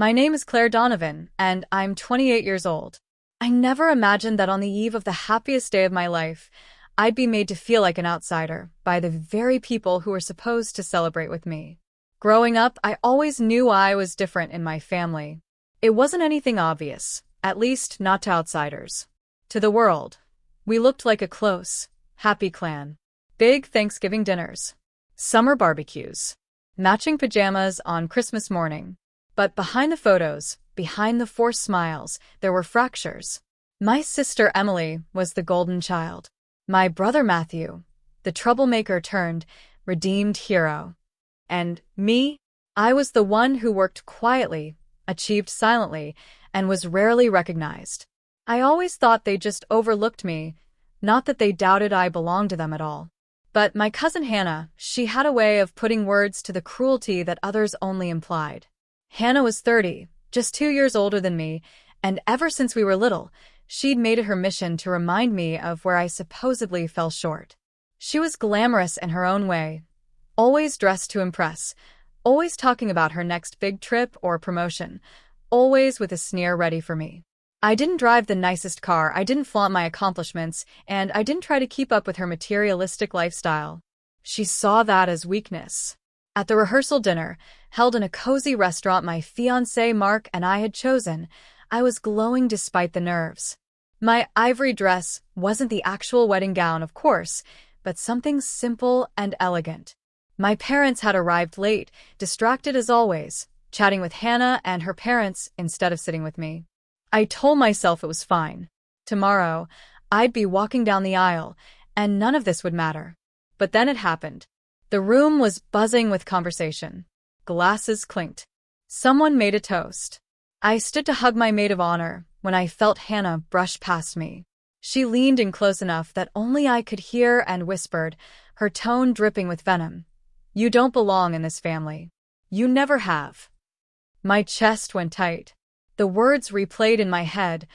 My name is Claire Donovan, and I'm 28 years old. I never imagined that on the eve of the happiest day of my life, I'd be made to feel like an outsider by the very people who were supposed to celebrate with me. Growing up, I always knew I was different in my family. It wasn't anything obvious, at least not to outsiders. To the world, we looked like a close, happy clan. Big Thanksgiving dinners, summer barbecues, matching pajamas on Christmas morning. But behind the photos, behind the forced smiles, there were fractures. My sister Emily was the golden child. My brother Matthew, the troublemaker turned redeemed hero. And me? I was the one who worked quietly, achieved silently, and was rarely recognized. I always thought they just overlooked me, not that they doubted I belonged to them at all. But my cousin Hannah, she had a way of putting words to the cruelty that others only implied. Hannah was 30, just 2 years older than me, and ever since we were little, she'd made it her mission to remind me of where I supposedly fell short. She was glamorous in her own way, always dressed to impress, always talking about her next big trip or promotion, always with a sneer ready for me. I didn't drive the nicest car, I didn't flaunt my accomplishments, and I didn't try to keep up with her materialistic lifestyle. She saw that as weakness. At the rehearsal dinner, held in a cozy restaurant my fiancé Mark and I had chosen, I was glowing despite the nerves. My ivory dress wasn't the actual wedding gown, of course, but something simple and elegant. My parents had arrived late, distracted as always, chatting with Hannah and her parents instead of sitting with me. I told myself it was fine. Tomorrow, I'd be walking down the aisle, and none of this would matter. But then it happened. The room was buzzing with conversation. Glasses clinked. Someone made a toast. I stood to hug my maid of honor when I felt Hannah brush past me. She leaned in close enough that only I could hear and whispered, her tone dripping with venom. "You don't belong in this family. You never have." My chest went tight. The words replayed in my head,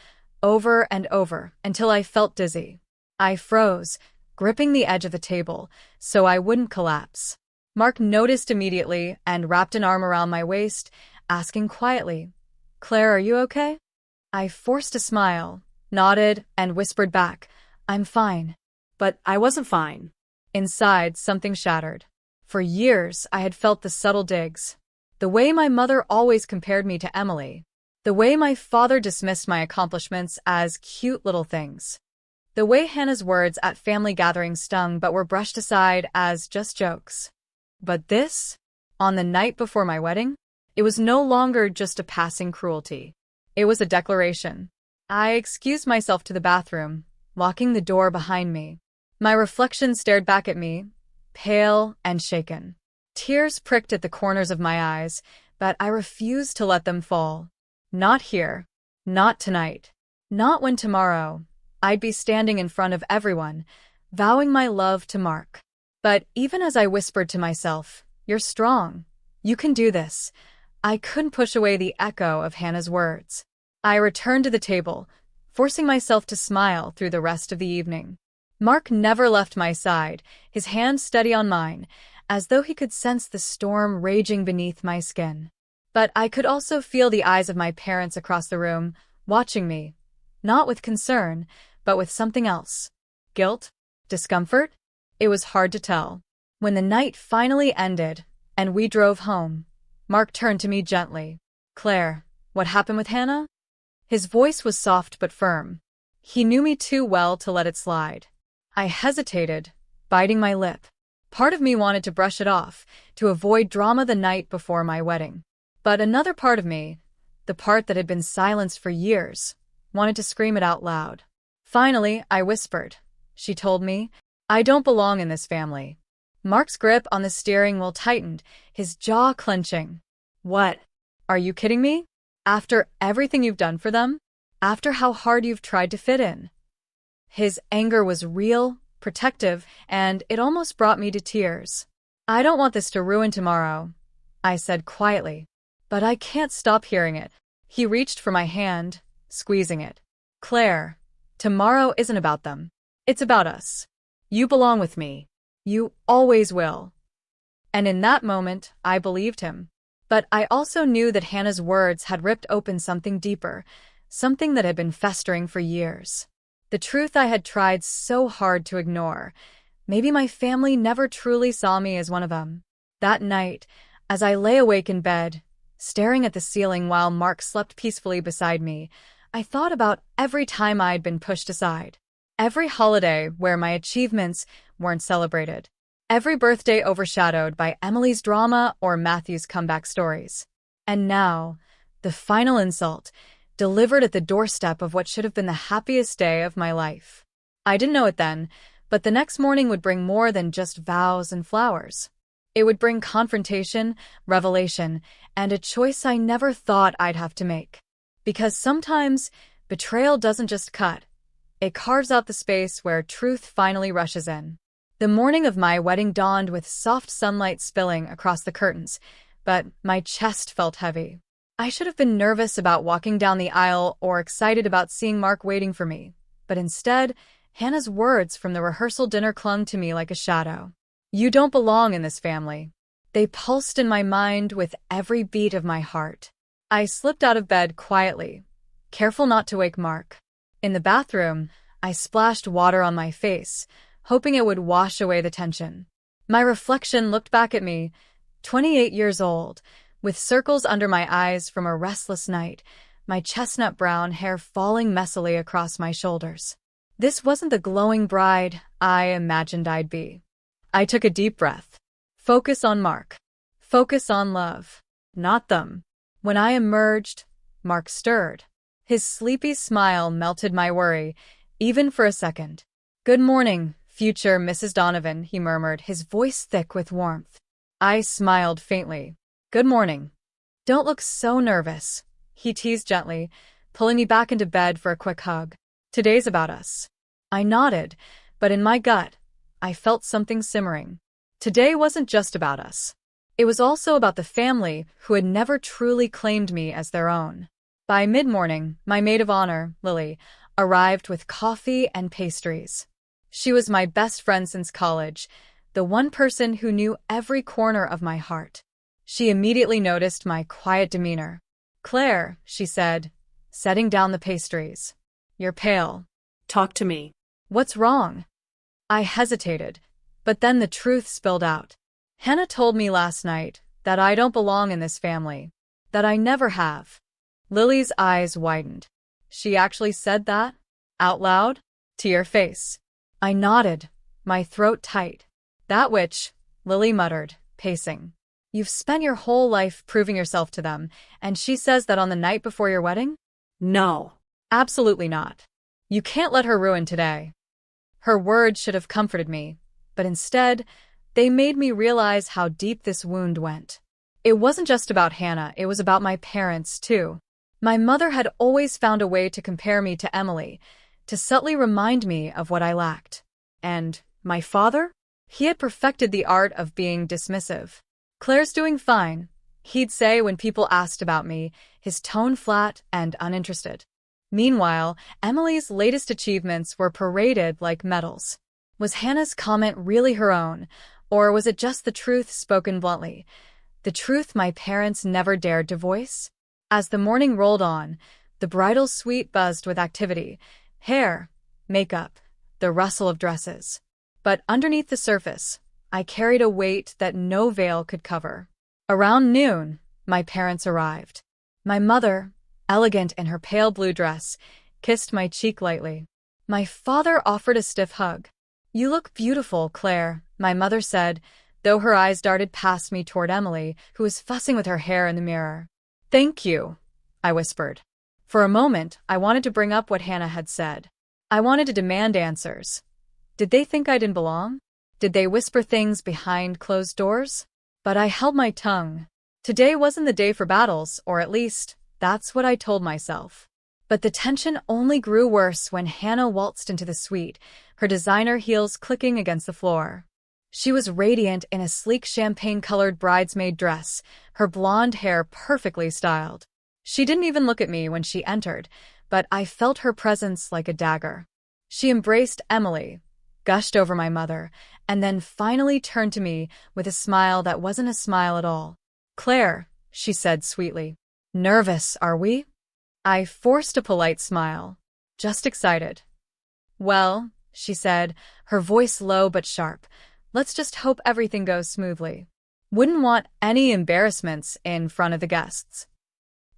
over and over, until I felt dizzy. I froze, gripping the edge of the table, so I wouldn't collapse. Mark noticed immediately and wrapped an arm around my waist, asking quietly, "Claire, are you okay?" I forced a smile, nodded, and whispered back, "I'm fine." But I wasn't fine. Inside, something shattered. For years, I had felt the subtle digs. The way my mother always compared me to Emily. The way my father dismissed my accomplishments as cute little things. The way Hannah's words at family gatherings stung but were brushed aside as just jokes. But this, on the night before my wedding, it was no longer just a passing cruelty. It was a declaration. I excused myself to the bathroom, locking the door behind me. My reflection stared back at me, pale and shaken. Tears pricked at the corners of my eyes, but I refused to let them fall. Not here. Not tonight. Not when tomorrow I'd be standing in front of everyone, vowing my love to Mark. But even as I whispered to myself, "You're strong. You can do this," I couldn't push away the echo of Hannah's words. I returned to the table, forcing myself to smile through the rest of the evening. Mark never left my side, his hand steady on mine, as though he could sense the storm raging beneath my skin. But I could also feel the eyes of my parents across the room, watching me, not with concern, but with something else. Guilt? Discomfort? It was hard to tell. When the night finally ended, and we drove home, Mark turned to me gently. "Claire, what happened with Hannah?" His voice was soft but firm. He knew me too well to let it slide. I hesitated, biting my lip. Part of me wanted to brush it off, to avoid drama the night before my wedding. But another part of me, the part that had been silenced for years, wanted to scream it out loud. Finally, I whispered. She told me, "I don't belong in this family." Mark's grip on the steering wheel tightened, his jaw clenching. "What? Are you kidding me? After everything you've done for them? After how hard you've tried to fit in?" His anger was real, protective, and it almost brought me to tears. "I don't want this to ruin tomorrow," I said quietly. But I can't stop hearing it. He reached for my hand, squeezing it. "Claire, tomorrow isn't about them. It's about us. You belong with me. You always will." And in that moment, I believed him. But I also knew that Hannah's words had ripped open something deeper, something that had been festering for years. The truth I had tried so hard to ignore. Maybe my family never truly saw me as one of them. That night, as I lay awake in bed, staring at the ceiling while Mark slept peacefully beside me, I thought about every time I'd been pushed aside. Every holiday where my achievements weren't celebrated. Every birthday overshadowed by Emily's drama or Matthew's comeback stories. And now, the final insult, delivered at the doorstep of what should have been the happiest day of my life. I didn't know it then, but the next morning would bring more than just vows and flowers. It would bring confrontation, revelation, and a choice I never thought I'd have to make. Because sometimes, betrayal doesn't just cut. It carves out the space where truth finally rushes in. The morning of my wedding dawned with soft sunlight spilling across the curtains, but my chest felt heavy. I should have been nervous about walking down the aisle or excited about seeing Mark waiting for me, but instead, Hannah's words from the rehearsal dinner clung to me like a shadow. "You don't belong in this family." They pulsed in my mind with every beat of my heart. I slipped out of bed quietly, careful not to wake Mark. In the bathroom, I splashed water on my face, hoping it would wash away the tension. My reflection looked back at me, 28 years old, with circles under my eyes from a restless night, my chestnut brown hair falling messily across my shoulders. This wasn't the glowing bride I imagined I'd be. I took a deep breath. Focus on Mark. Focus on love. Not them. When I emerged, Mark stirred. His sleepy smile melted my worry, even for a second. "Good morning, future Mrs. Donovan," he murmured, his voice thick with warmth. I smiled faintly. "Good morning." "Don't look so nervous," he teased gently, pulling me back into bed for a quick hug. "Today's about us." I nodded, but in my gut, I felt something simmering. Today wasn't just about us. It was also about the family who had never truly claimed me as their own. By mid-morning, my maid of honor, Lily, arrived with coffee and pastries. She was my best friend since college, the one person who knew every corner of my heart. She immediately noticed my quiet demeanor. "Claire," she said, setting down the pastries. "You're pale." "Talk to me." "What's wrong?" I hesitated, but then the truth spilled out. "Hannah told me last night that I don't belong in this family, that I never have." Lily's eyes widened. "She actually said that? Out loud? To your face?" I nodded, my throat tight. "That witch," Lily muttered, pacing. "You've spent your whole life proving yourself to them, and she says that on the night before your wedding?" "No." "Absolutely not. You can't let her ruin today." Her words should have comforted me, but instead, they made me realize how deep this wound went. It wasn't just about Hannah, it was about my parents, too. My mother had always found a way to compare me to Emily, to subtly remind me of what I lacked. And my father? He had perfected the art of being dismissive. "Claire's doing fine," he'd say when people asked about me, his tone flat and uninterested. Meanwhile, Emily's latest achievements were paraded like medals. Was Hannah's comment really her own, or was it just the truth spoken bluntly? The truth my parents never dared to voice? As the morning rolled on, the bridal suite buzzed with activity. Hair, makeup, the rustle of dresses. But underneath the surface, I carried a weight that no veil could cover. Around noon, my parents arrived. My mother, elegant in her pale blue dress, kissed my cheek lightly. My father offered a stiff hug. "You look beautiful, Claire," my mother said, though her eyes darted past me toward Emily, who was fussing with her hair in the mirror. "Thank you," I whispered. For a moment, I wanted to bring up what Hannah had said. I wanted to demand answers. Did they think I didn't belong? Did they whisper things behind closed doors? But I held my tongue. Today wasn't the day for battles, or at least, that's what I told myself. But the tension only grew worse when Hannah waltzed into the suite, her designer heels clicking against the floor. She was radiant in a sleek champagne-colored bridesmaid dress, her blonde hair perfectly styled. She didn't even look at me when she entered, but I felt her presence like a dagger. She embraced Emily, gushed over my mother, and then finally turned to me with a smile that wasn't a smile at all. "Claire," she said sweetly. Nervous, are we? I forced a polite smile. Just excited. Well, she said, her voice low but sharp, let's just hope everything goes smoothly. Wouldn't want any embarrassments in front of the guests.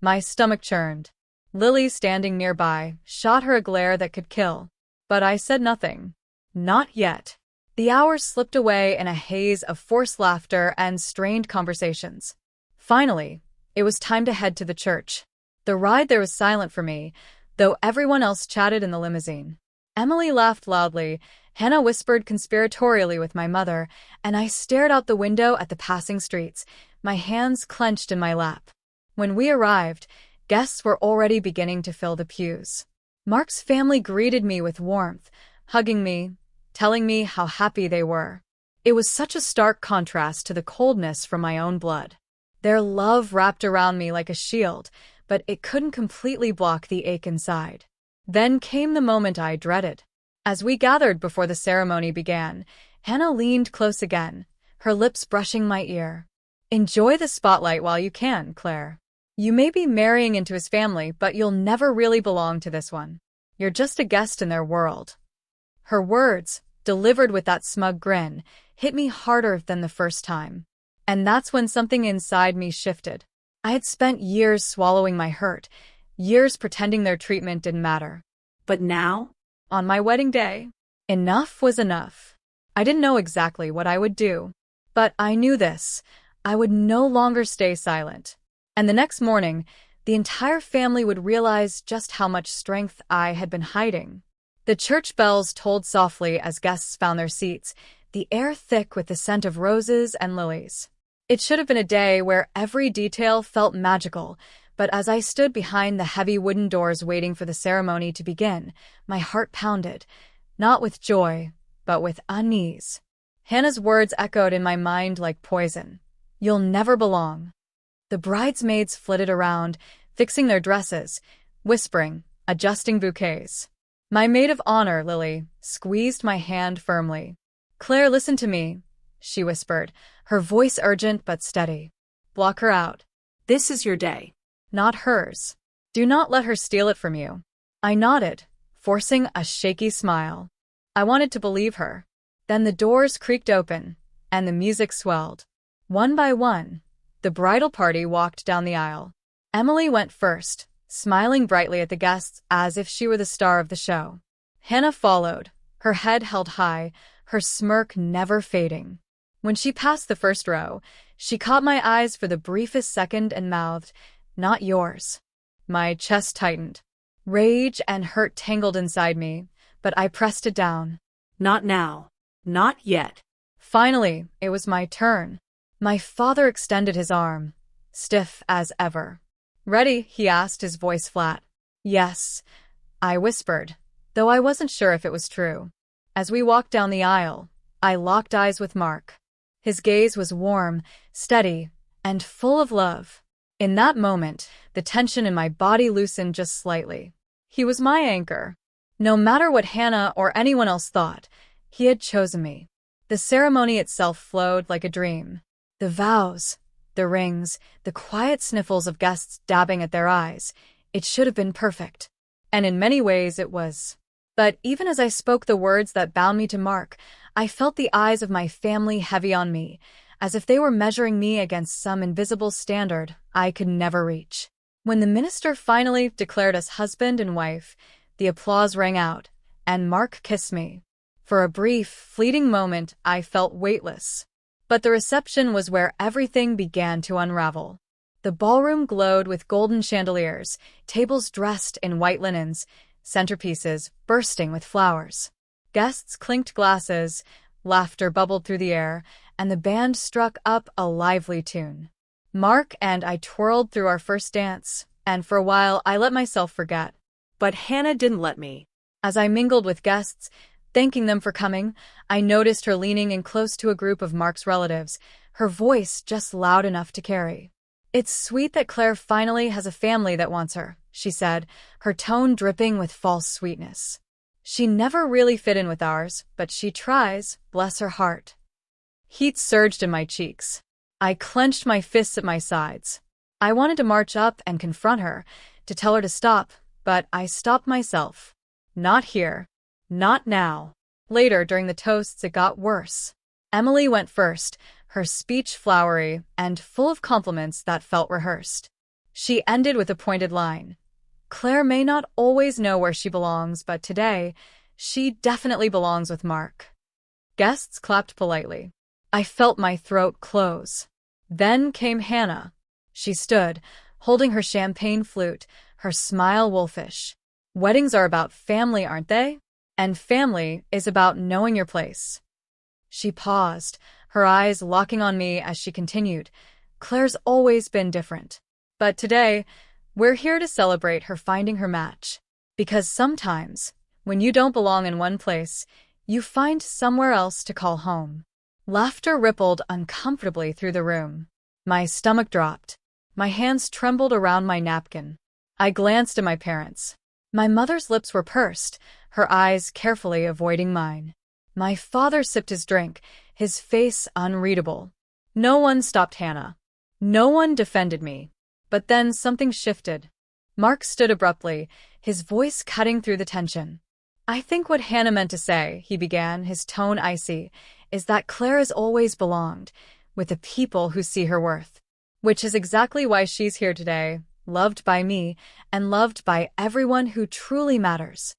My stomach churned. Lily, standing nearby, shot her a glare that could kill. But I said nothing. Not yet. The hours slipped away in a haze of forced laughter and strained conversations. Finally, it was time to head to the church. The ride there was silent for me, though everyone else chatted in the limousine. Emily laughed loudly, Hannah whispered conspiratorially with my mother, and I stared out the window at the passing streets, my hands clenched in my lap. When we arrived, guests were already beginning to fill the pews. Mark's family greeted me with warmth, hugging me, telling me how happy they were. It was such a stark contrast to the coldness from my own blood. Their love wrapped around me like a shield, but it couldn't completely block the ache inside. Then came the moment I dreaded. As we gathered before the ceremony began, Hannah leaned close again, her lips brushing my ear. Enjoy the spotlight while you can, Claire. You may be marrying into his family, but you'll never really belong to this one. You're just a guest in their world. Her words, delivered with that smug grin, hit me harder than the first time. And that's when something inside me shifted. I had spent years swallowing my hurt, years pretending their treatment didn't matter. But now, on my wedding day, enough was enough. I didn't know exactly what I would do, but I knew this. I would no longer stay silent. And the next morning, the entire family would realize just how much strength I had been hiding. The church bells tolled softly as guests found their seats, the air thick with the scent of roses and lilies. It should have been a day where every detail felt magical, but as I stood behind the heavy wooden doors waiting for the ceremony to begin, my heart pounded, not with joy, but with unease. Hannah's words echoed in my mind like poison. You'll never belong. The bridesmaids flitted around, fixing their dresses, whispering, adjusting bouquets. My maid of honor, Lily, squeezed my hand firmly. Claire, listen to me, she whispered, her voice urgent but steady. Block her out. This is your day, not hers. Do not let her steal it from you. I nodded, forcing a shaky smile. I wanted to believe her. Then the doors creaked open, and the music swelled. One by one, the bridal party walked down the aisle. Emily went first, smiling brightly at the guests as if she were the star of the show. Hannah followed, her head held high, her smirk never fading. When she passed the first row, she caught my eyes for the briefest second and mouthed, "Not yours." My chest tightened. Rage and hurt tangled inside me, but I pressed it down. Not now. Not yet. Finally, it was my turn. My father extended his arm, stiff as ever. Ready? He asked, his voice flat. Yes, I whispered, though I wasn't sure if it was true. As we walked down the aisle, I locked eyes with Mark. His gaze was warm, steady, and full of love. In that moment, the tension in my body loosened just slightly. He was my anchor. No matter what Hannah or anyone else thought, he had chosen me. The ceremony itself flowed like a dream. The vows, the rings, the quiet sniffles of guests dabbing at their eyes. It should have been perfect. And in many ways it was. But even as I spoke the words that bound me to Mark, I felt the eyes of my family heavy on me, as if they were measuring me against some invisible standard I could never reach. When the minister finally declared us husband and wife, the applause rang out, and Mark kissed me. For a brief, fleeting moment, I felt weightless. But the reception was where everything began to unravel. The ballroom glowed with golden chandeliers, tables dressed in white linens, centerpieces bursting with flowers. Guests clinked glasses, laughter bubbled through the air, and the band struck up a lively tune. Mark and I twirled through our first dance, and for a while I let myself forget. But Hannah didn't let me. As I mingled with guests, thanking them for coming, I noticed her leaning in close to a group of Mark's relatives, her voice just loud enough to carry. It's sweet that Claire finally has a family that wants her, she said, her tone dripping with false sweetness. She never really fit in with ours, but she tries, bless her heart. Heat surged in my cheeks. I clenched my fists at my sides. I wanted to march up and confront her, to tell her to stop, but I stopped myself. Not here. Not now. Later, during the toasts, it got worse. Emily went first, her speech flowery and full of compliments that felt rehearsed. She ended with a pointed line. Claire may not always know where she belongs, but today, she definitely belongs with Mark. Guests clapped politely. I felt my throat close. Then came Hannah. She stood, holding her champagne flute, her smile wolfish. Weddings are about family, aren't they? And family is about knowing your place. She paused, her eyes locking on me as she continued. Claire's always been different. But today, we're here to celebrate her finding her match. Because sometimes, when you don't belong in one place, you find somewhere else to call home. Laughter rippled uncomfortably through the room. My stomach dropped. My hands trembled around my napkin. I glanced at my parents. My mother's lips were pursed, her eyes carefully avoiding mine. My father sipped his drink, his face unreadable. No one stopped Hannah. No one defended me. But then something shifted. Mark stood abruptly, his voice cutting through the tension. I think what Hannah meant to say, he began, his tone icy, is that Claire has always belonged with the people who see her worth. Which is exactly why she's here today, loved by me, and loved by everyone who truly matters.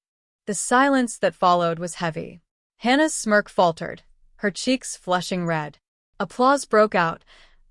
The silence that followed was heavy. Hannah's smirk faltered, her cheeks flushing red. Applause broke out,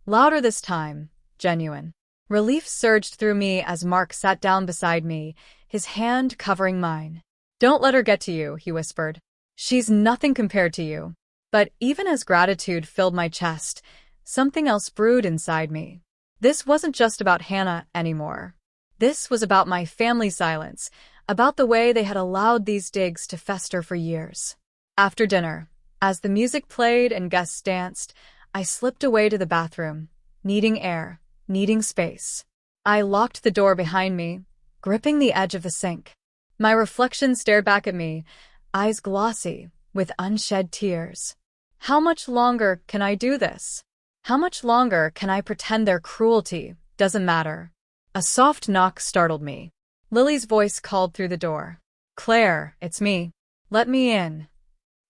louder this time, genuine. Relief surged through me as Mark sat down beside me, his hand covering mine. Don't let her get to you, he whispered. She's nothing compared to you. But even as gratitude filled my chest, something else brewed inside me. This wasn't just about Hannah anymore. This was about my family silence, about the way they had allowed these digs to fester for years. After dinner, as the music played and guests danced, I slipped away to the bathroom, needing air, needing space. I locked the door behind me, gripping the edge of the sink. My reflection stared back at me, eyes glossy, with unshed tears. How much longer can I do this? How much longer can I pretend their cruelty doesn't matter? A soft knock startled me. Lily's voice called through the door. Claire, it's me. Let me in.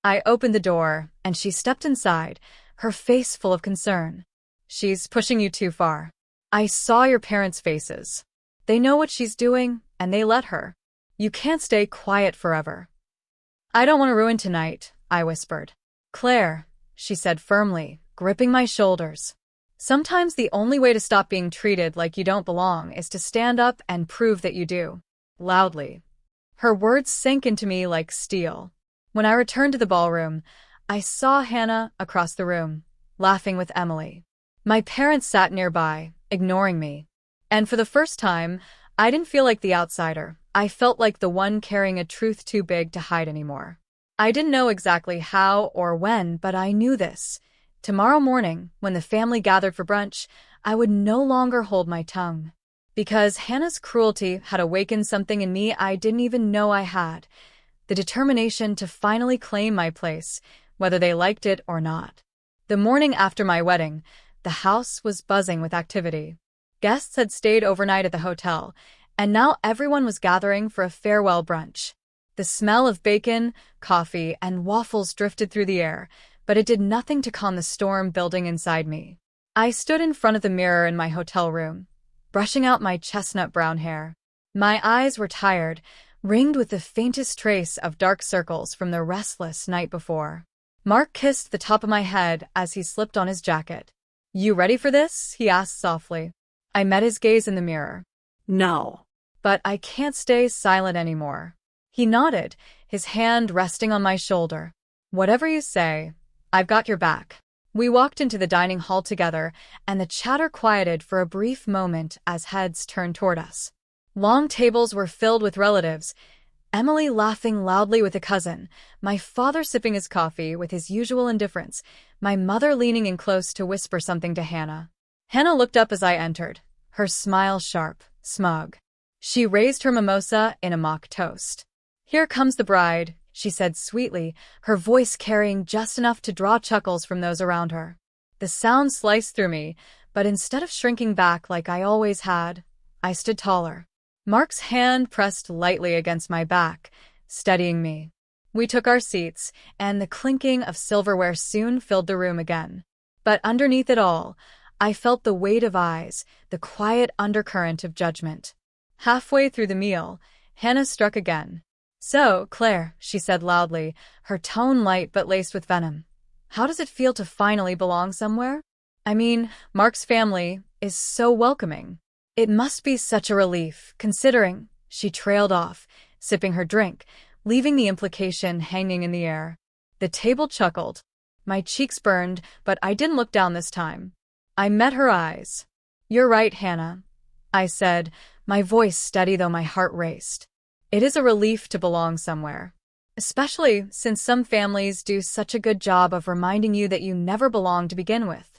I opened the door, and she stepped inside, her face full of concern. She's pushing you too far. I saw your parents' faces. They know what she's doing, and they let her. You can't stay quiet forever. I don't want to ruin tonight, I whispered. Claire, she said firmly, gripping my shoulders. Sometimes the only way to stop being treated like you don't belong is to stand up and prove that you do. Loudly. Her words sank into me like steel. When I returned to the ballroom, I saw Hannah across the room, laughing with Emily. My parents sat nearby, ignoring me. And for the first time, I didn't feel like the outsider. I felt like the one carrying a truth too big to hide anymore. I didn't know exactly how or when, but I knew this. Tomorrow morning, when the family gathered for brunch, I would no longer hold my tongue. Because Hannah's cruelty had awakened something in me I didn't even know I had. The determination to finally claim my place, whether they liked it or not. The morning after my wedding, the house was buzzing with activity. Guests had stayed overnight at the hotel, and now everyone was gathering for a farewell brunch. The smell of bacon, coffee, and waffles drifted through the air, but it did nothing to calm the storm building inside me. I stood in front of the mirror in my hotel room, brushing out my chestnut brown hair. My eyes were tired, ringed with the faintest trace of dark circles from the restless night before. Mark kissed the top of my head as he slipped on his jacket. You ready for this? He asked softly. I met his gaze in the mirror. No. But I can't stay silent anymore. He nodded, his hand resting on my shoulder. Whatever you say, I've got your back. We walked into the dining hall together, and the chatter quieted for a brief moment as heads turned toward us. Long tables were filled with relatives, Emily laughing loudly with a cousin, my father sipping his coffee with his usual indifference, my mother leaning in close to whisper something to Hannah. Hannah looked up as I entered, her smile sharp, smug. She raised her mimosa in a mock toast. Here comes the bride, she said sweetly, her voice carrying just enough to draw chuckles from those around her. The sound sliced through me, But instead of shrinking back like I always had, I stood taller. Mark's hand pressed lightly against my back, steadying me. We took our seats, and the clinking of silverware soon filled the room again. But underneath it all, I felt the weight of eyes, the quiet undercurrent of judgment. Halfway through the meal, Hannah struck again. "So, Claire," she said loudly, her tone light but laced with venom. "How does it feel to finally belong somewhere? I mean, Mark's family is so welcoming. It must be such a relief, considering—" She trailed off, sipping her drink, leaving the implication hanging in the air. The table chuckled. My cheeks burned, but I didn't look down this time. I met her eyes. "You're right, Hannah," I said, my voice steady though my heart raced. "It is a relief to belong somewhere. Especially since some families do such a good job of reminding you that you never belong to begin with."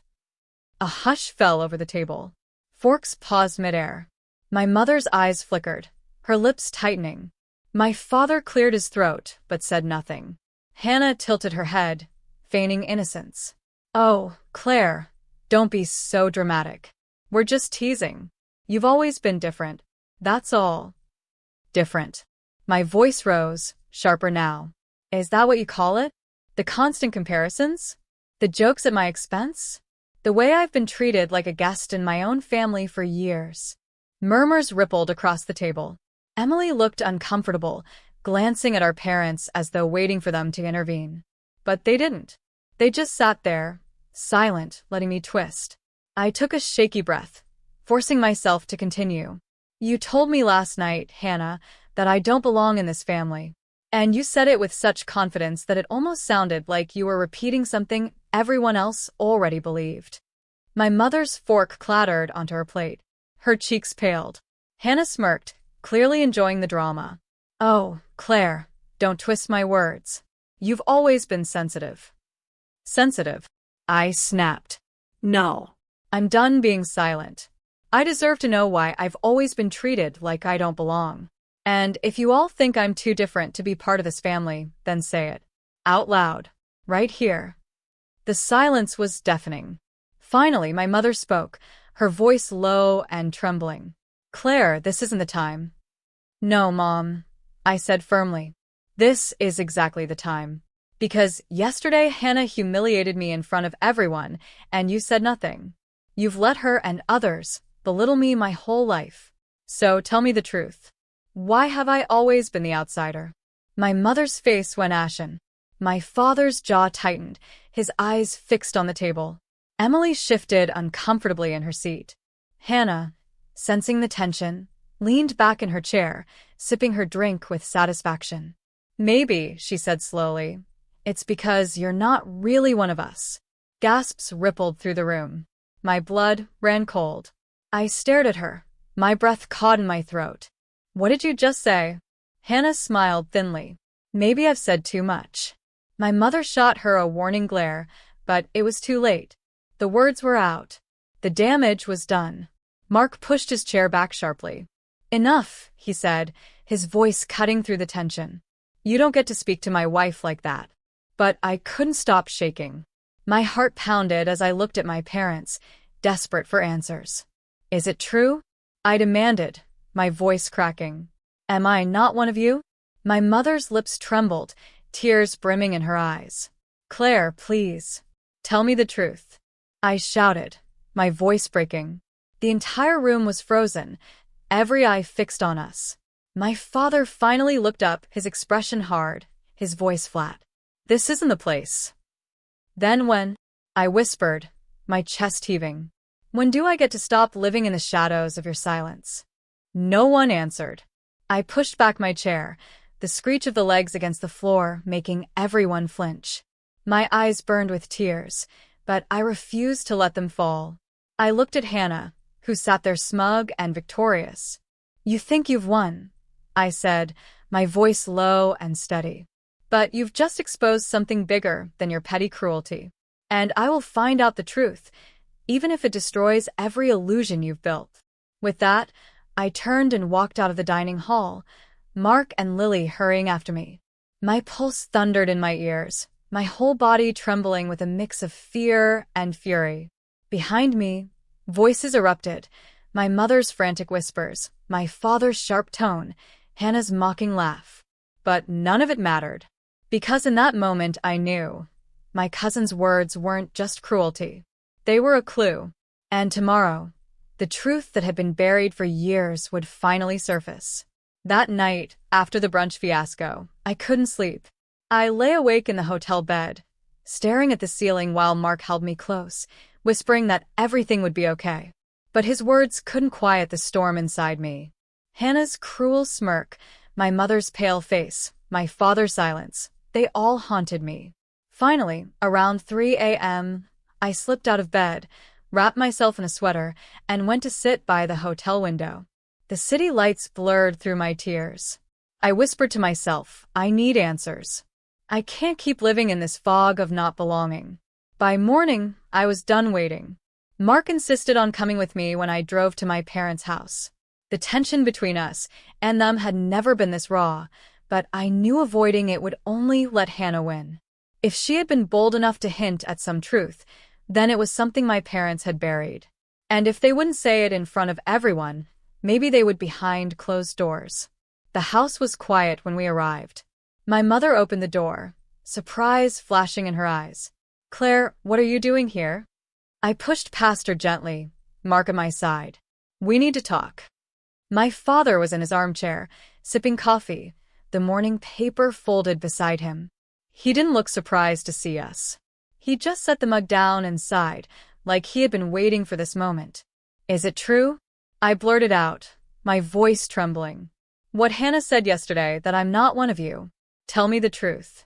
A hush fell over the table. Forks paused midair. My mother's eyes flickered, her lips tightening. My father cleared his throat, but said nothing. Hannah tilted her head, feigning innocence. "Oh, Claire, don't be so dramatic. We're just teasing. You've always been different. That's all." "Different." My voice rose, sharper now. "Is that what you call it? The constant comparisons? The jokes at my expense? The way I've been treated like a guest in my own family for years?" Murmurs rippled across the table. Emily looked uncomfortable, glancing at our parents as though waiting for them to intervene. But they didn't. They just sat there, silent, letting me twist. I took a shaky breath, forcing myself to continue. "You told me last night, Hannah, that I don't belong in this family. And you said it with such confidence that it almost sounded like you were repeating something everyone else already believed." My mother's fork clattered onto her plate. Her cheeks paled. Hannah smirked, clearly enjoying the drama. "Oh, Claire, don't twist my words. You've always been sensitive." "Sensitive?" I snapped. "No. I'm done being silent. I deserve to know why I've always been treated like I don't belong. And if you all think I'm too different to be part of this family, then say it. Out loud. Right here." The silence was deafening. Finally, my mother spoke, her voice low and trembling. "Claire, this isn't the time." "No, Mom," I said firmly. "This is exactly the time. Because yesterday Hannah humiliated me in front of everyone, and you said nothing. You've let her and others belittle me my whole life. So tell me the truth. Why have I always been the outsider?" My mother's face went ashen. My father's jaw tightened, his eyes fixed on the table. Emily shifted uncomfortably in her seat. Hannah, sensing the tension, leaned back in her chair, sipping her drink with satisfaction. "Maybe," she said slowly, "it's because you're not really one of us." Gasps rippled through the room. My blood ran cold. I stared at her, my breath caught in my throat. "What did you just say?" Hannah smiled thinly. "Maybe I've said too much." My mother shot her a warning glare, but it was too late. The words were out. The damage was done. Mark pushed his chair back sharply. "Enough," he said, his voice cutting through the tension. "You don't get to speak to my wife like that." But I couldn't stop shaking. My heart pounded as I looked at my parents, desperate for answers. "Is it true?" I demanded, my voice cracking. "Am I not one of you?" My mother's lips trembled, tears brimming in her eyes. "Claire, please. Tell me the truth." I shouted, my voice breaking. The entire room was frozen, every eye fixed on us. My father finally looked up, his expression hard, his voice flat. "This isn't the place." "Then when?" I whispered, my chest heaving. "When do I get to stop living in the shadows of your silence?" No one answered. I pushed back my chair, the screech of the legs against the floor making everyone flinch. My eyes burned with tears, but I refused to let them fall. I looked at Hannah, who sat there smug and victorious. "You think you've won," I said, my voice low and steady. "But you've just exposed something bigger than your petty cruelty. And I will find out the truth, even if it destroys every illusion you've built." With that, I turned and walked out of the dining hall, Mark and Lily hurrying after me. My pulse thundered in my ears, my whole body trembling with a mix of fear and fury. Behind me, Voices erupted. My mother's frantic whispers, my father's sharp tone, Hannah's mocking laugh. But none of it mattered. Because in that moment I knew. My cousin's words weren't just cruelty. They were a clue. And tomorrow, the truth that had been buried for years would finally surface. That night, after the brunch fiasco, I couldn't sleep. I lay awake in the hotel bed, staring at the ceiling while Mark held me close, whispering that everything would be okay. But his words couldn't quiet the storm inside me. Hannah's cruel smirk, my mother's pale face, my father's silence, they all haunted me. Finally, around 3 a.m., I slipped out of bed, wrapped myself in a sweater, and went to sit by the hotel window. The city lights blurred through my tears. I whispered to myself, I need answers. I can't keep living in this fog of not belonging. By morning, I was done waiting. Mark insisted on coming with me when I drove to my parents' house. The tension between us and them had never been this raw, but I knew avoiding it would only let Hannah win. If she had been bold enough to hint at some truth, then it was something my parents had buried. And if they wouldn't say it in front of everyone, maybe they would behind closed doors. The house was quiet when we arrived. My mother opened the door, surprise flashing in her eyes. Claire, what are you doing here? I pushed past her gently, Mark at my side. We need to talk. My father was in his armchair, sipping coffee, the morning paper folded beside him. He didn't look surprised to see us. He just set the mug down and sighed, like he had been waiting for this moment. Is it true? I blurted out, my voice trembling. What Hannah said yesterday, that I'm not one of you. Tell me the truth.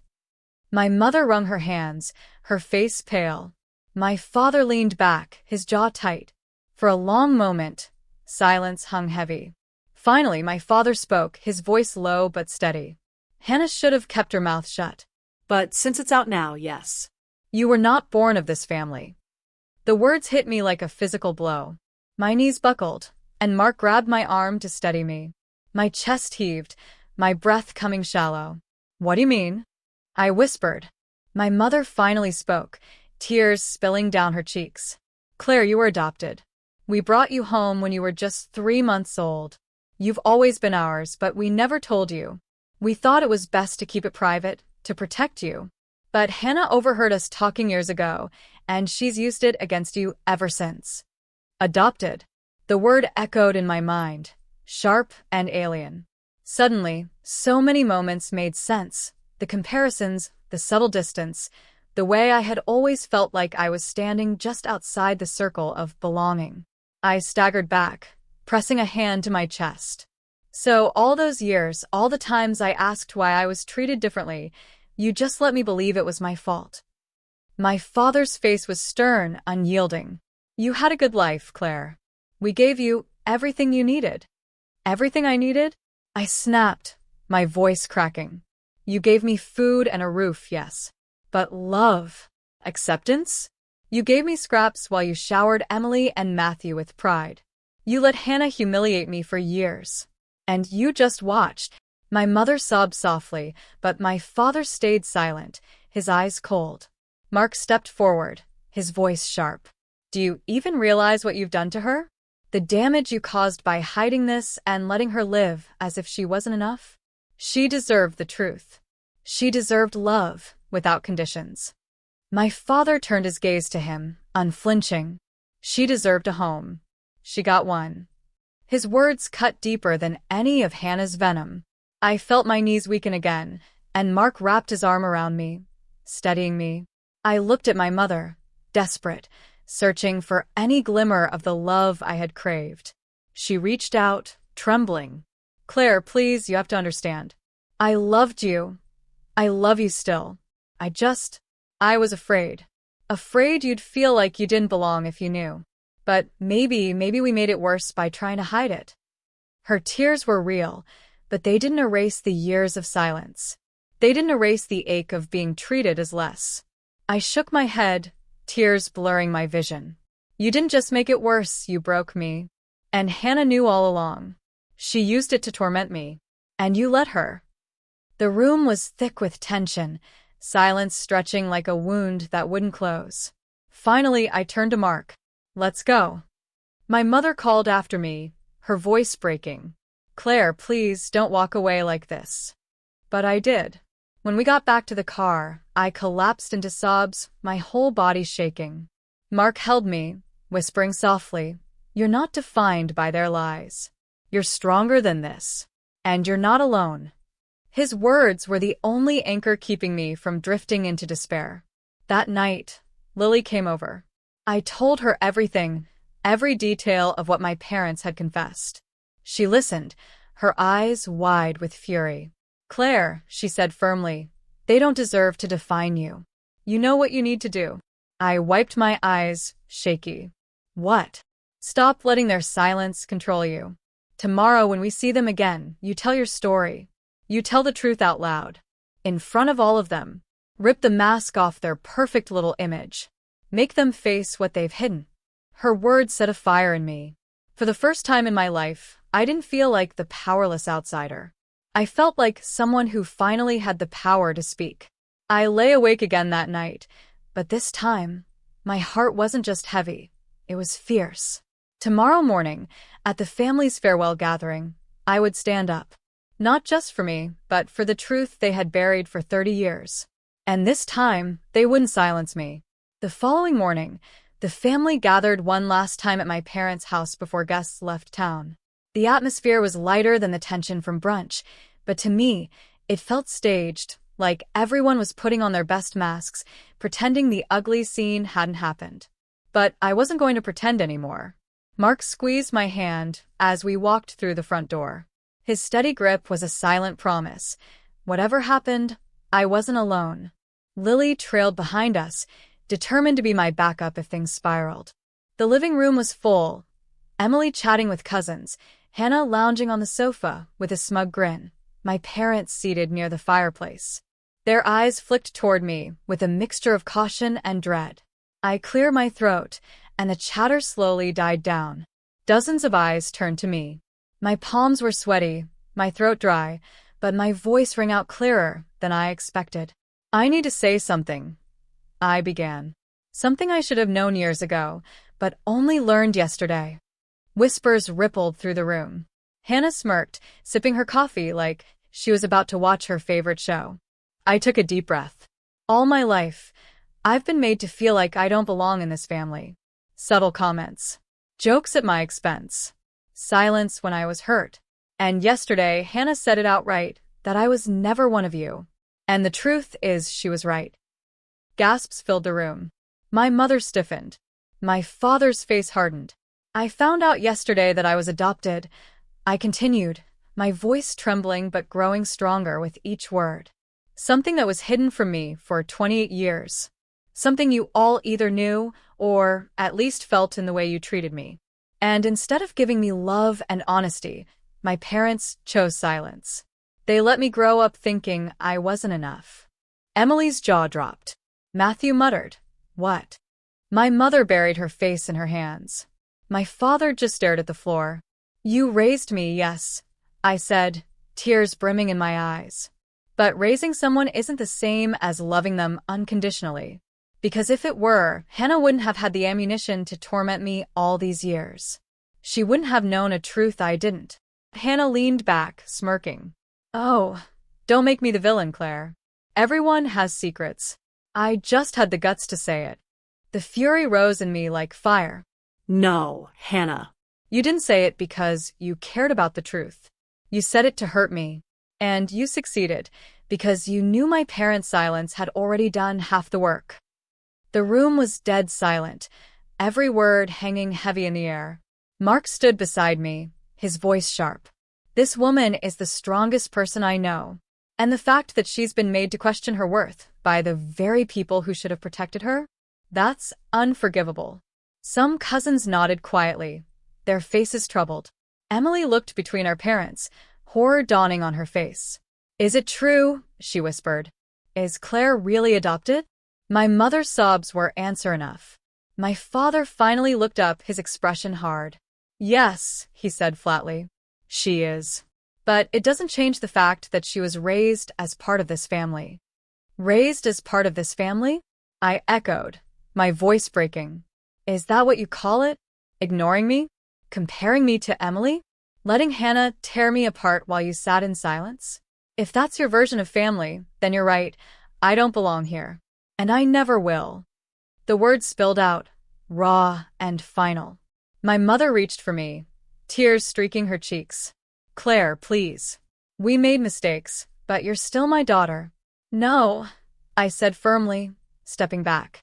My mother wrung her hands, her face pale. My father leaned back, his jaw tight. For a long moment, silence hung heavy. Finally, my father spoke, his voice low but steady. Hannah should have kept her mouth shut. But since it's out now, yes. You were not born of this family. The words hit me like a physical blow. My knees buckled, and Mark grabbed my arm to steady me. My chest heaved, my breath coming shallow. What do you mean? I whispered. My mother finally spoke, tears spilling down her cheeks. Claire, you were adopted. We brought you home when you were just 3 months old. You've always been ours, but we never told you. We thought it was best to keep it private, to protect you. But Hannah overheard us talking years ago, and she's used it against you ever since. Adopted. The word echoed in my mind, sharp and alien. Suddenly, so many moments made sense. The comparisons, the subtle distance, the way I had always felt like I was standing just outside the circle of belonging. I staggered back, pressing a hand to my chest. So all those years, all the times I asked why I was treated differently, you just let me believe it was my fault. My father's face was stern, unyielding. You had a good life, Claire. We gave you everything you needed. Everything I needed? I snapped, my voice cracking. You gave me food and a roof, yes. But love, acceptance? You gave me scraps while you showered Emily and Matthew with pride. You let Hannah humiliate me for years. And you just watched. My mother sobbed softly, but my father stayed silent, his eyes cold. Mark stepped forward, his voice sharp. Do you even realize what you've done to her? The damage you caused by hiding this and letting her live as if she wasn't enough? She deserved the truth. She deserved love, without conditions. My father turned his gaze to him, unflinching. She deserved a home. She got one. His words cut deeper than any of Hannah's venom. I felt my knees weaken again, and Mark wrapped his arm around me, steadying me. I looked at my mother, desperate, searching for any glimmer of the love I had craved. She reached out, trembling. Claire, please, you have to understand. I loved you. I love you still. I was afraid. Afraid you'd feel like you didn't belong if you knew. But maybe we made it worse by trying to hide it. Her tears were real, but they didn't erase the years of silence. They didn't erase the ache of being treated as less. I shook my head, tears blurring my vision. You didn't just make it worse, you broke me. And Hannah knew all along. She used it to torment me. And you let her. The room was thick with tension, silence stretching like a wound that wouldn't close. Finally, I turned to Mark. Let's go. My mother called after me, her voice breaking. Claire, please don't walk away like this. But I did. When we got back to the car, I collapsed into sobs, my whole body shaking. Mark held me, whispering softly, "You're not defined by their lies. You're stronger than this. And you're not alone." His words were the only anchor keeping me from drifting into despair. That night, Lily came over. I told her everything, every detail of what my parents had confessed. She listened, her eyes wide with fury. "Claire," she said firmly, "they don't deserve to define you. You know what you need to do." I wiped my eyes, shaky. "What?" "Stop letting their silence control you. Tomorrow when we see them again, you tell your story. You tell the truth out loud. In front of all of them. Rip the mask off their perfect little image. Make them face what they've hidden." Her words set a fire in me. For the first time in my life, I didn't feel like the powerless outsider. I felt like someone who finally had the power to speak. I lay awake again that night, but this time, my heart wasn't just heavy, it was fierce. Tomorrow morning, at the family's farewell gathering, I would stand up. Not just for me, but for the truth they had buried for 30 years. And this time, they wouldn't silence me. The following morning, the family gathered one last time at my parents' house before guests left town. The atmosphere was lighter than the tension from brunch, but to me, it felt staged, like everyone was putting on their best masks, pretending the ugly scene hadn't happened. But I wasn't going to pretend anymore. Mark squeezed my hand as we walked through the front door. His steady grip was a silent promise. Whatever happened, I wasn't alone. Lily trailed behind us, determined to be my backup if things spiraled. The living room was full. Emily chatting with cousins, Hannah lounging on the sofa with a smug grin, my parents seated near the fireplace. Their eyes flicked toward me with a mixture of caution and dread. I cleared my throat, and the chatter slowly died down. Dozens of eyes turned to me. My palms were sweaty, my throat dry, but my voice rang out clearer than I expected. "I need to say something," I began. "Something I should have known years ago, but only learned yesterday." Whispers rippled through the room. Hannah smirked, sipping her coffee like she was about to watch her favorite show. I took a deep breath. All my life, I've been made to feel like I don't belong in this family. Subtle comments. Jokes at my expense. Silence when I was hurt. And yesterday, Hannah said it outright, that I was never one of you. And the truth is she was right. Gasps filled the room. My mother stiffened. My father's face hardened. "I found out yesterday that I was adopted," I continued, my voice trembling but growing stronger with each word. "Something that was hidden from me for 28 years. Something you all either knew or at least felt in the way you treated me. And instead of giving me love and honesty, my parents chose silence. They let me grow up thinking I wasn't enough." Emily's jaw dropped. Matthew muttered, "What?" My mother buried her face in her hands. My father just stared at the floor. "You raised me, yes," I said, tears brimming in my eyes. "But raising someone isn't the same as loving them unconditionally. Because if it were, Hannah wouldn't have had the ammunition to torment me all these years. She wouldn't have known a truth I didn't." Hannah leaned back, smirking. "Oh, don't make me the villain, Claire. Everyone has secrets. I just had the guts to say it." The fury rose in me like fire. "No, Hannah." "You didn't say it because you cared about the truth. You said it to hurt me. And you succeeded, because you knew my parents' silence had already done half the work." The room was dead silent, every word hanging heavy in the air. Mark stood beside me, his voice sharp. "This woman is the strongest person I know. And the fact that she's been made to question her worth by the very people who should have protected her? That's unforgivable." Some cousins nodded quietly, their faces troubled. Emily looked between our parents, horror dawning on her face. "Is it true?" she whispered. "Is Claire really adopted?" My mother's sobs were answer enough. My father finally looked up, his expression hard. "Yes," he said flatly. "She is. But it doesn't change the fact that she was raised as part of this family." "Raised as part of this family?" I echoed, my voice breaking. "Is that what you call it? Ignoring me?" Comparing me to Emily? Letting Hannah tear me apart while you sat in silence? If that's your version of family, then you're right. I don't belong here. And I never will. The words spilled out, raw and final. My mother reached for me, tears streaking her cheeks. Claire, please. We made mistakes, but you're still my daughter. No, I said firmly, stepping back.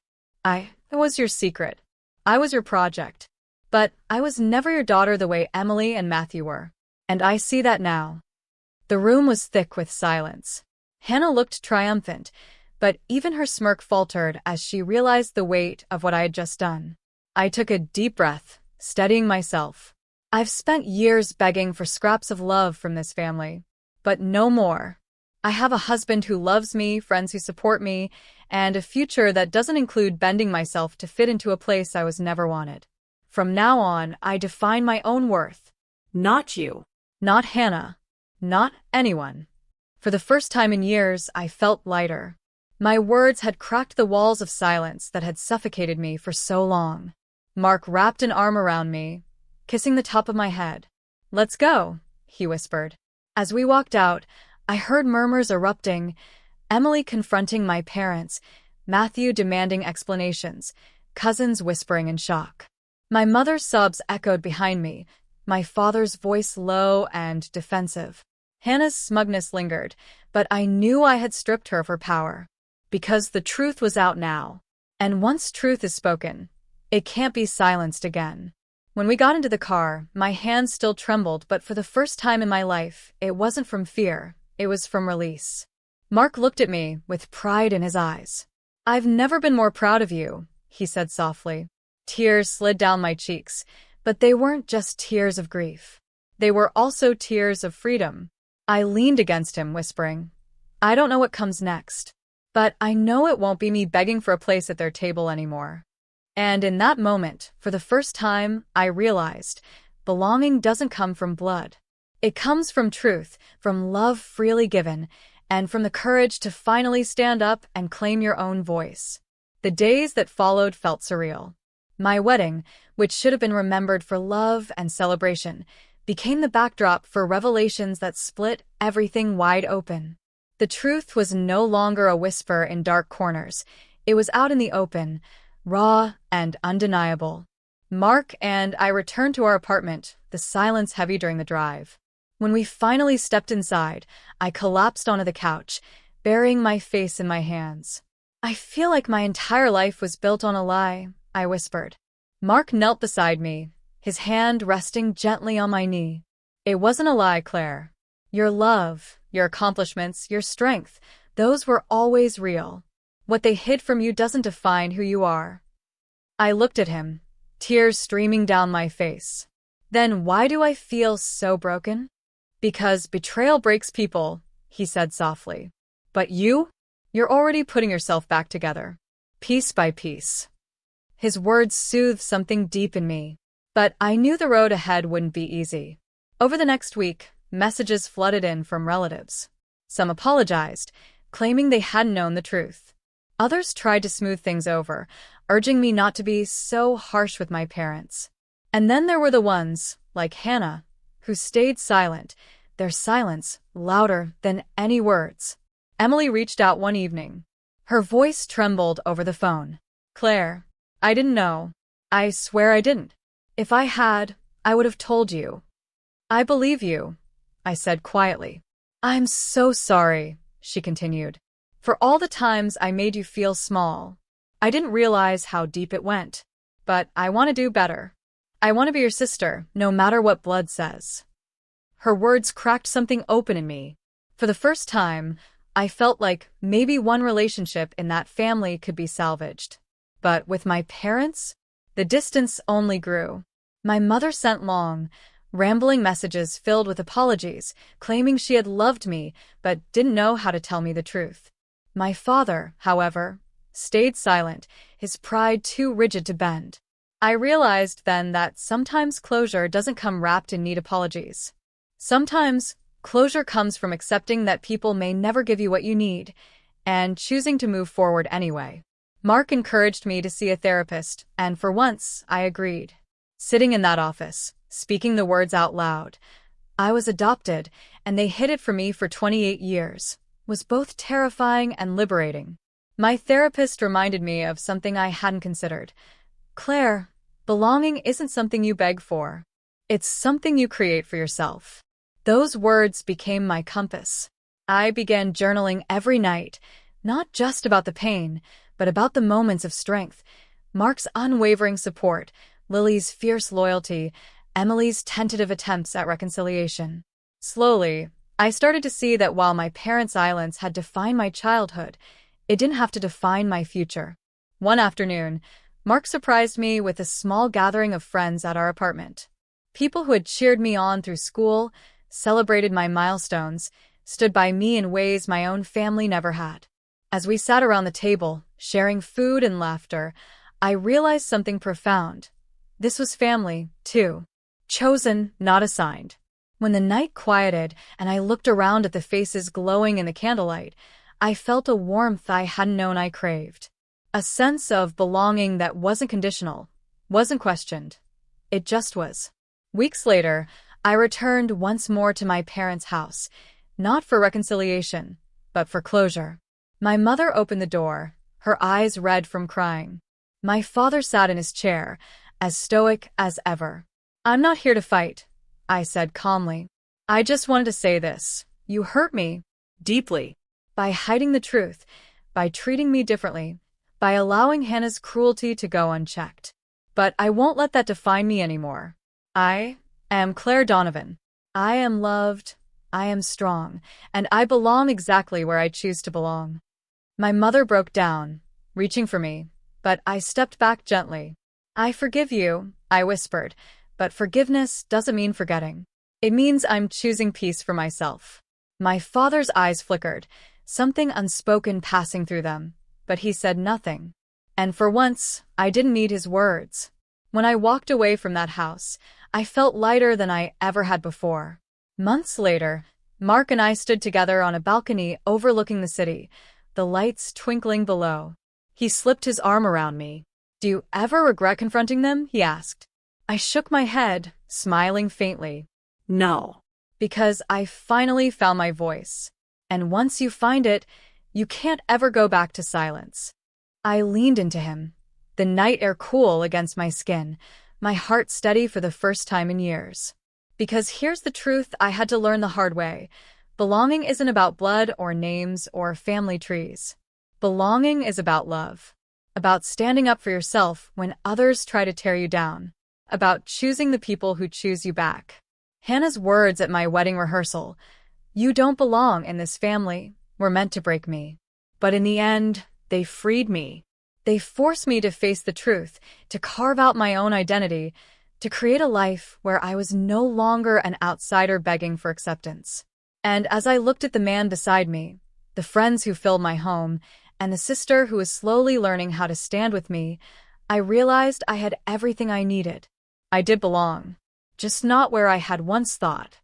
It was your secret. I was your project. But I was never your daughter the way Emily and Matthew were. And I see that now. The room was thick with silence. Hannah looked triumphant, but even her smirk faltered as she realized the weight of what I had just done. I took a deep breath, steadying myself. I've spent years begging for scraps of love from this family, but no more. I have a husband who loves me, friends who support me, and a future that doesn't include bending myself to fit into a place I was never wanted. From now on, I define my own worth. Not you. Not Hannah. Not anyone. For the first time in years, I felt lighter. My words had cracked the walls of silence that had suffocated me for so long. Mark wrapped an arm around me, kissing the top of my head. Let's go, he whispered. As we walked out, I heard murmurs erupting, Emily confronting my parents, Matthew demanding explanations, cousins whispering in shock. My mother's sobs echoed behind me, my father's voice low and defensive. Hannah's smugness lingered, but I knew I had stripped her of her power. Because the truth was out now. And once truth is spoken, it can't be silenced again. When we got into the car, my hands still trembled, but for the first time in my life, it wasn't from fear, it was from release. Mark looked at me with pride in his eyes. I've never been more proud of you, he said softly. Tears slid down my cheeks, but they weren't just tears of grief. They were also tears of freedom. I leaned against him, whispering, I don't know what comes next, but I know it won't be me begging for a place at their table anymore. And in that moment, for the first time, I realized belonging doesn't come from blood. It comes from truth, from love freely given, and from the courage to finally stand up and claim your own voice. The days that followed felt surreal. My wedding, which should have been remembered for love and celebration, became the backdrop for revelations that split everything wide open. The truth was no longer a whisper in dark corners. It was out in the open, raw and undeniable. Mark and I returned to our apartment, the silence heavy during the drive. When we finally stepped inside, I collapsed onto the couch, burying my face in my hands. I feel like my entire life was built on a lie, I whispered. Mark knelt beside me, his hand resting gently on my knee. It wasn't a lie, Claire. Your love, your accomplishments, your strength, those were always real. What they hid from you doesn't define who you are. I looked at him, tears streaming down my face. Then why do I feel so broken? Because betrayal breaks people, he said softly. But you're already putting yourself back together, piece by piece. His words soothed something deep in me, but I knew the road ahead wouldn't be easy. Over the next week, messages flooded in from relatives. Some apologized, claiming they hadn't known the truth. Others tried to smooth things over, urging me not to be so harsh with my parents. And then there were the ones, like Hannah, who stayed silent, their silence louder than any words. Emily reached out one evening. Her voice trembled over the phone. Claire, I didn't know. I swear I didn't. If I had, I would have told you. I believe you, I said quietly. I'm so sorry, she continued. For all the times I made you feel small. I didn't realize how deep it went. But I want to do better. I want to be your sister, no matter what blood says. Her words cracked something open in me. For the first time, I felt like maybe one relationship in that family could be salvaged. But with my parents, the distance only grew. My mother sent long, rambling messages filled with apologies, claiming she had loved me but didn't know how to tell me the truth. My father, however, stayed silent, his pride too rigid to bend. I realized then that sometimes closure doesn't come wrapped in neat apologies. Sometimes closure comes from accepting that people may never give you what you need and choosing to move forward anyway. Mark encouraged me to see a therapist, and for once, I agreed. Sitting in that office, speaking the words out loud. I was adopted, and they hid it from me for 28 years. Was both terrifying and liberating. My therapist reminded me of something I hadn't considered. Claire, belonging isn't something you beg for. It's something you create for yourself. Those words became my compass. I began journaling every night, not just about the pain, but about the moments of strength. Mark's unwavering support, Lily's fierce loyalty, Emily's tentative attempts at reconciliation. Slowly, I started to see that while my parents' silence had defined my childhood, it didn't have to define my future. One afternoon, Mark surprised me with a small gathering of friends at our apartment. People who had cheered me on through school, celebrated my milestones, stood by me in ways my own family never had. As we sat around the table, sharing food and laughter, I realized something profound. This was family, too. Chosen, not assigned. When the night quieted and I looked around at the faces glowing in the candlelight, I felt a warmth I hadn't known I craved. A sense of belonging that wasn't conditional, wasn't questioned. It just was. Weeks later, I returned once more to my parents' house, not for reconciliation, but for closure. My mother opened the door, her eyes red from crying. My father sat in his chair, as stoic as ever. "I'm not here to fight," I said calmly. "I just wanted to say this. You hurt me deeply by hiding the truth, by treating me differently, by allowing Hannah's cruelty to go unchecked. But I won't let that define me anymore. I am Claire Donovan. I am loved, I am strong, and I belong exactly where I choose to belong." My mother broke down, reaching for me, but I stepped back gently. "I forgive you," I whispered, "but forgiveness doesn't mean forgetting. It means I'm choosing peace for myself." My father's eyes flickered, something unspoken passing through them, but he said nothing. And for once, I didn't need his words. When I walked away from that house, I felt lighter than I ever had before. Months later, Mark and I stood together on a balcony overlooking the city, the lights twinkling below. He slipped his arm around me. "Do you ever regret confronting them?" he asked. I shook my head, smiling faintly. No. Because I finally found my voice. And once you find it, you can't ever go back to silence. I leaned into him, the night air cool against my skin, my heart steady for the first time in years. Because here's the truth I had to learn the hard way. Belonging isn't about blood or names or family trees. Belonging is about love. About standing up for yourself when others try to tear you down. About choosing the people who choose you back. Hannah's words at my wedding rehearsal, "You don't belong in this family," were meant to break me. But in the end, they freed me. They forced me to face the truth, to carve out my own identity, to create a life where I was no longer an outsider begging for acceptance. And as I looked at the man beside me, the friends who filled my home, and the sister who was slowly learning how to stand with me, I realized I had everything I needed. I did belong, just not where I had once thought.